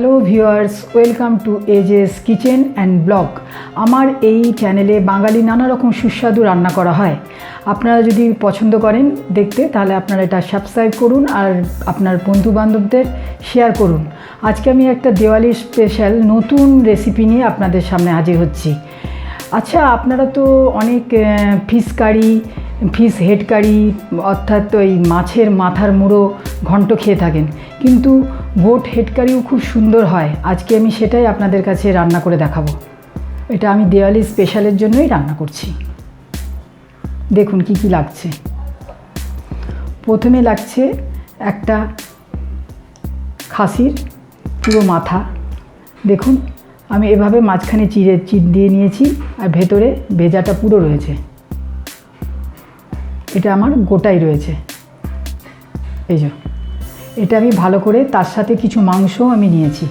Hello viewers, welcome to এজেস kitchen and blog. আমার এই চ্যানেলে বাঙালি নানা রকম সুস্বাদু রান্না করা হয়। আপনারা যদি পছন্দ করেন দেখতে, তাহলে আপনারা এটা সাবস্ক্রাইব করুন আর আপনার বন্ধুবান্ধবদের শেয়ার করুন। আজকে আমি একটা দিওয়ালি স্পেশাল নতুন রেসিপি নিয়ে আপনাদের সামনে হাজির হচ্ছি। আচ্ছা, আপনারা তো অনেক ফিশ কারি, ফিশ হেড কারি অর্থাৎ ওই মাছের মাথার মুড়ো ঘন্ট খেয়ে থাকেন, কিন্তু গোট হেড কারিও খুব সুন্দর হয়। আজকে আমি সেটাই আপনাদের কাছে রান্না করে দেখাবো। এটা আমি দিওয়ালি স্পেশালের জন্যই রান্না করছি। দেখুন কি কি লাগছে। প্রথমে লাগছে একটা খাসির পুরো মাথা। দেখুন আমি এভাবে মাঝখানে চিট দিয়ে নিয়েছি, আর ভেতরে ভেজাটা পুরো রয়েছে। এটা আমার গোটাই রয়েছে। এই যে এটা আমি ভালো করে, তার সাথে কিছু মাংস আমি নিয়েছি।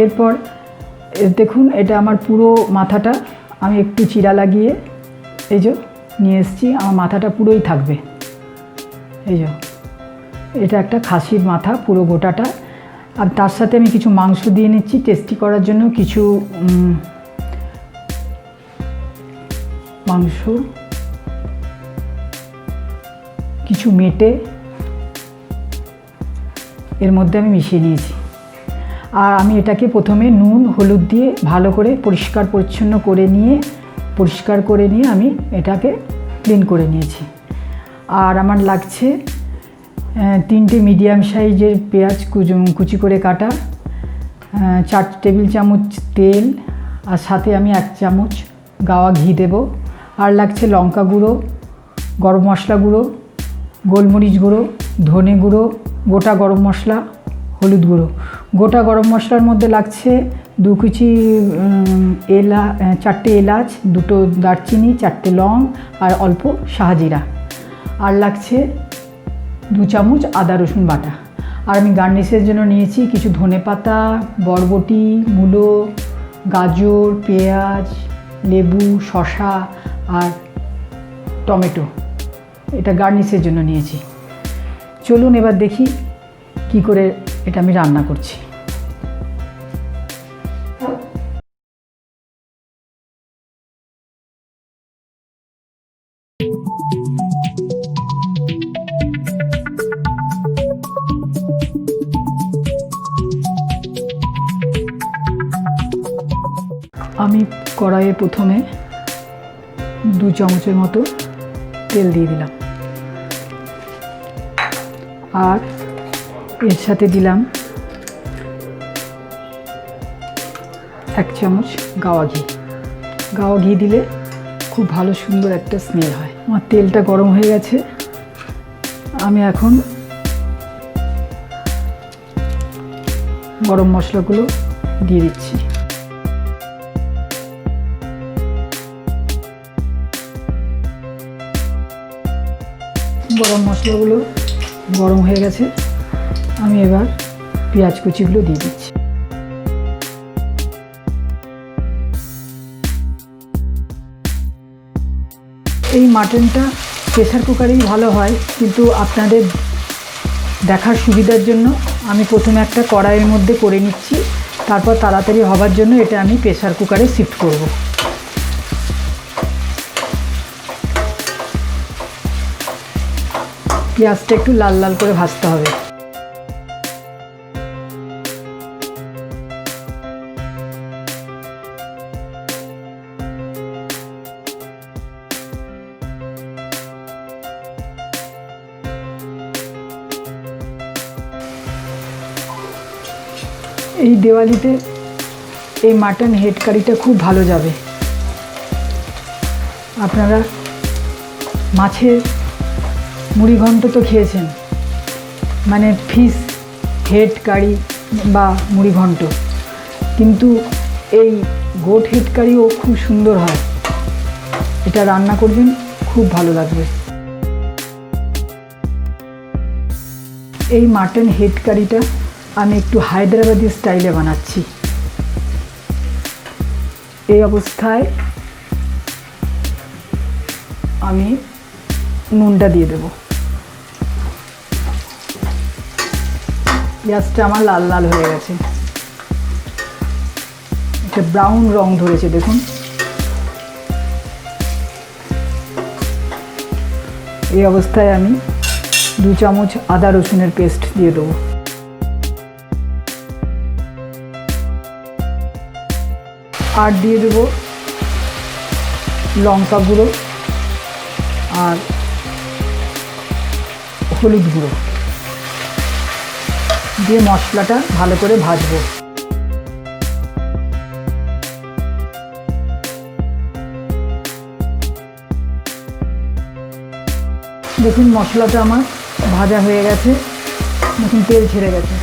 এরপর দেখুন এটা আমার পুরো মাথাটা আমি একটু চিরা লাগিয়ে এই যে নিয়ে এসেছি। আমার মাথাটা পুরোই থাকবে। এই যে এটা একটা খাসির মাথা পুরো গোটাটা, আর তার সাথে আমি কিছু মাংস দিয়ে নিচ্ছি টেস্টি করার জন্য। কিছু মাংস, কিছু মেটে এর মধ্যে আমি মিশিয়ে নিয়েছি। আর আমি এটাকে প্রথমে নুন হলুদ দিয়ে ভালো করে পরিষ্কার পরিচ্ছন্ন করে নিয়ে আমি এটাকে ক্লিন করে নিয়েছি। আর আমার লাগছে 3টে মিডিয়াম সাইজের পেঁয়াজ কুচি করে কাটা, 4 টেবিল চামচ তেল, আর সাথে আমি 1 চামচ গাওয়া ঘি দেব। আর লাগছে লঙ্কা গুঁড়ো, গরম মশলা গুঁড়ো, গোলমরিচ গুঁড়ো, ধনে গুঁড়ো, গোটা গরম মশলা, হলুদ গুঁড়ো। গোটা গরম মশলার মধ্যে লাগছে 2 কুচি 4টে এলাচ, 2টো দারচিনি, 4টে লং, আর অল্প শাহজিরা। আর লাগছে 2 চামচ আদা রসুন বাটা। আর আমি গার্নিশের জন্য নিয়েছি কিছু ধনেপাতা, বরবটি, মূলো, গাজর, পেঁয়াজ, লেবু, শসা আর টমেটো। এটা গার্নিশের জন্য নিয়েছি। চলুন এবার দেখি কি করে এটা আমি রান্না করছি। আমি কড়াইয়ে প্রথমে 2 চামচের মতো তেল দিয়ে দিলাম, আর এর সাথে দিলাম 1 চামচ গাওয়া ঘি। গাওয়া ঘি দিলে খুব ভালো সুন্দর একটা স্মেল হয়। আমার তেলটা গরম হয়ে গেছে। আমি এখন গরম মশলাগুলো দিয়ে দিচ্ছি। গরম মশলাগুলো গরম হয়ে গেছে। আমি এবার পেঁয়াজ কুচিগুলো দিয়ে দিচ্ছি। এই মাটনটা প্রেসার কুকারেই ভালো হয়, কিন্তু আপনাদের দেখার সুবিধার জন্য আমি প্রথমে একটা কড়াইয়ের মধ্যে করে নিচ্ছি, তারপর তাড়াতাড়ি হবার জন্য এটা আমি প্রেসার কুকারে শিফট করব। পেঁয়াজটা একটু লাল লাল করে ভাজতে হবে। এই দিওয়ালিতে এই মাটন হেড কারিটা খুব ভালো যাবে। আপনারা মাছের মুড়ি ঘন্ট তো খেয়েছেন, মানে ফিশ হেড কারি বা মুড়ি ঘন্ট, কিন্তু এই গোট হেড কারিও খুব সুন্দর হয়। এটা রান্না করবেন, খুব ভালো লাগবে। এই মাটন হেড কারিটা আমি একটু হায়দ্রাবাদি স্টাইলে বানাচ্ছি। এই অবস্থায় আমি নুনটা দিয়ে দেব। পেঁয়াজটা আমার লাল লাল হয়ে গেছে, একটা ব্রাউন রং ধরেছে দেখুন। এই অবস্থায় আমি 2 চামচ আদা রসুনের পেস্ট দিয়ে দেবো। আর দিয়ে দেবো লঙ্কা গুঁড়ো আর হলুদ গুঁড়ো দিয়ে মশলাটা ভালো করে ভাজবো। দেখুন মশলাটা আমার ভাজা হয়ে গেছে, দেখুন তেল ছেড়ে গেছে।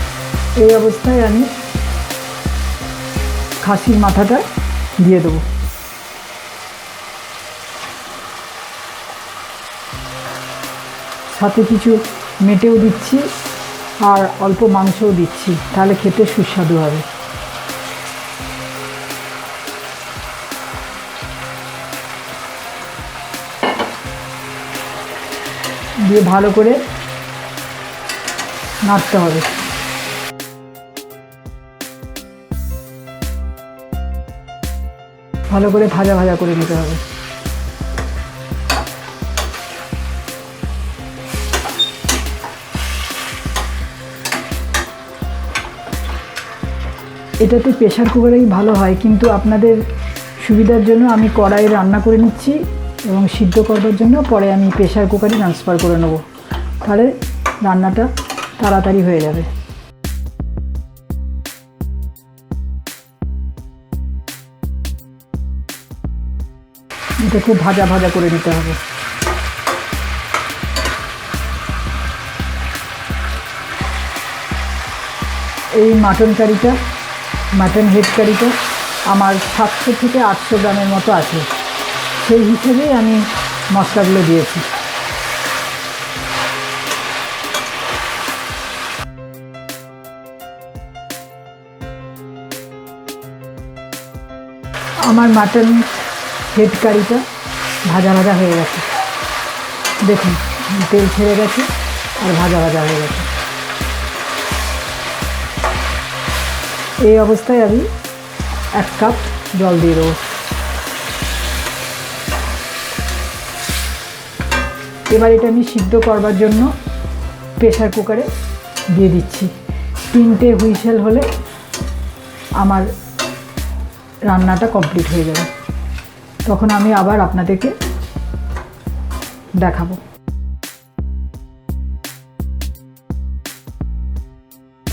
এই অবস্থায় আমি খাসির মাথাটা দিয়ে দেবো। সাথে কিছু মেটেও দিচ্ছি আর অল্প মাংসও দিচ্ছি, তাহলে খেতে সুস্বাদু হবে। দিয়ে ভালো করে নাড়তে হবে। ভালো করে ভাজা ভাজা করে নিতে হবে। এটাতে প্রেশার কুকারেই ভালো হয়, কিন্তু আপনাদের সুবিধার জন্য আমি কড়াইয়ে রান্না করে নিচ্ছি এবং সিদ্ধ করবার জন্য পরে আমি প্রেশার কুকারে ট্রান্সফার করে নেব, তাহলে রান্নাটা তাড়াতাড়ি হয়ে যাবে। এটা খুব ভাজা ভাজা করে নিতে হবে। এই মাটন কারিটা, মাটন হেড কারিটা আমার 700 থেকে 800 গ্রামের মতো আছে, সেই হিসেবেই আমি মশলাগুলো দিয়েছি। আমার মাটন হেড কারিটা ভাজা ভাজা হয়ে গেছে, দেখুন তেল ছেড়ে গেছে আর ভাজা ভাজা হয়ে গেছে। এই অবস্থায় আমি 1 কাপ জল দিয়ে দেবো। এবার এটা আমি সিদ্ধ করবার জন্য প্রেশার কুকারে দিয়ে দিচ্ছি। 3টে হুইসেল হলে আমার রান্নাটা কমপ্লিট হয়ে যাবে, তখন আমি আবার আপনাদেরকে দেখাবো।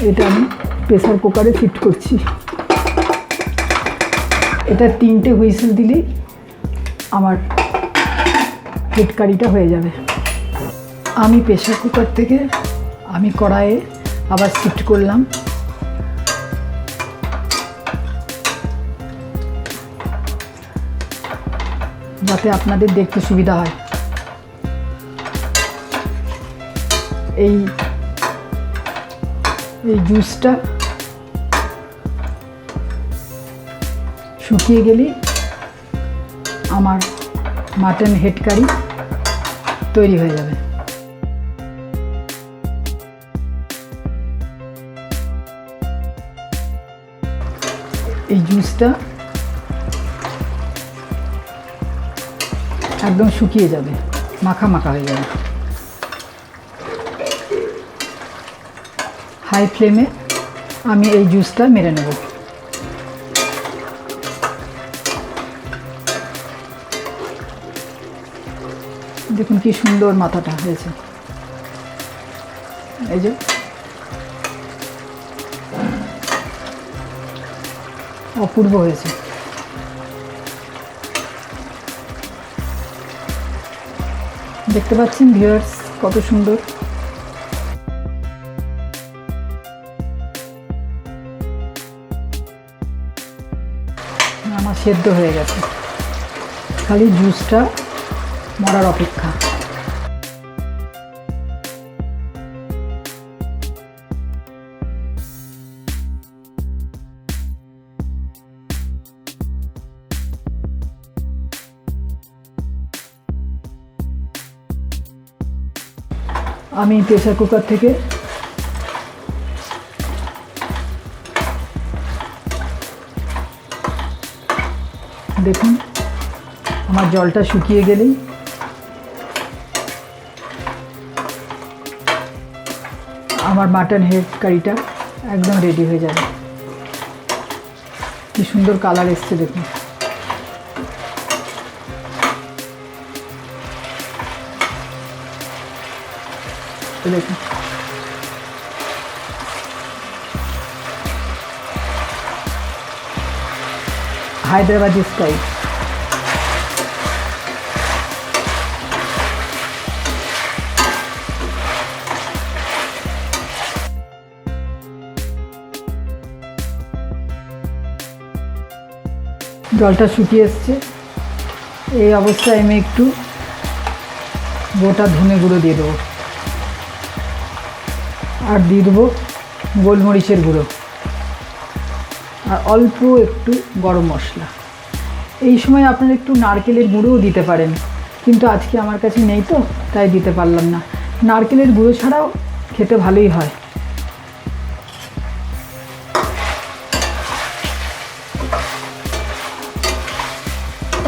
এটা আমি প্রেসার কুকারে ফিট করছি। এটা 3টে হুইসেল দিলেই আমার হেড কারিটা হয়ে যাবে। আমি প্রেসার কুকার থেকে আমি কড়াইয়ে আবার শিফট করলাম। যাতে আপনাদের দেখতে সুবিধা হয়। এই জুসটা শুকিয়ে গেলেই আমার মাটন হেড কারি তৈরি হয়ে যাবে। এই জুসটা একদম শুকিয়ে যাবে, মাখা মাখা হয়ে যাবে। হাই ফ্লেমে আমি এই জুসটা মেরে নেব। দেখুন কি সুন্দর মাথাটা হয়েছে, এই যে অপূর্ব হয়েছে। দেখতে পাচ্ছেন ভিউয়ার্স কত সুন্দর। আমার সেদ্ধ হয়ে গেছে, খালি জুসটা মরার অপেক্ষা। আমি প্রেসার কুকার থেকে দেখুন আমার জলটা শুকিয়ে গেলেই আমার মাটন হেড কারিটা একদম রেডি হয়ে যাবে। কি সুন্দর কালার এসছে দেখুন। দেখুন হায়দ্রাবাদি স্টাইল। জলটা শুকিয়ে এসছে, এই অবস্থায় আমি একটু গোটা ধনে গুঁড়ো দিয়ে দেবো, আর দিয়ে দেবো গোলমরিচের গুঁড়ো, আর অল্প একটু গরম মশলা। এই সময় আপনারা একটু নারকেলের গুঁড়োও দিতে পারেন, কিন্তু আজকে আমার কাছে নেই তো তাই দিতে পারলাম না। নারকেলের গুঁড়ো ছাড়াও খেতে ভালোই হয়।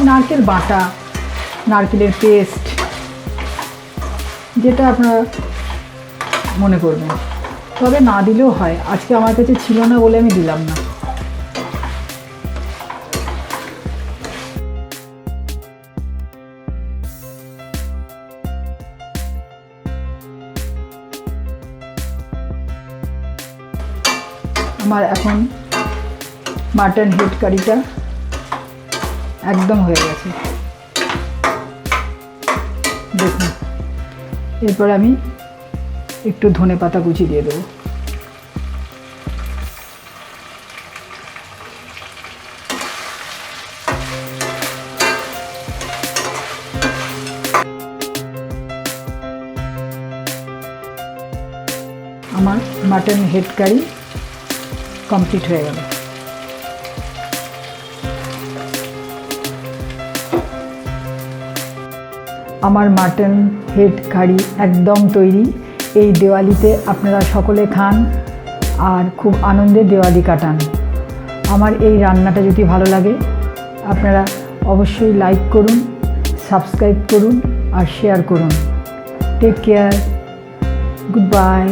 নারকেল বাটা, নারকেলের পেস্ট, যেটা আপনারা মনে করবেন, তবে না দিলেও হয়। আজকে আমার কাছে ছিল না বলে আমি দিলাম না। আমার এখন মাটন হেড কারিটা একদম হয়ে গেছে দেখুন। এরপর আমি একটু ধনেপাতা কুচি দিয়ে দেবো। আমার মাটন হেড কারি কমপ্লিট হয়ে গেল। আমার মাটন হেড কারি একদম তৈরি। এই দিওয়ালিতে আপনারা সকলে খান আর খুব আনন্দে দিওয়ালি কাটান। আমার এই রান্নাটা যদি ভালো লাগে আপনারা অবশ্যই লাইক করুন, সাবস্ক্রাইব করুন আর শেয়ার করুন। Take care, good by.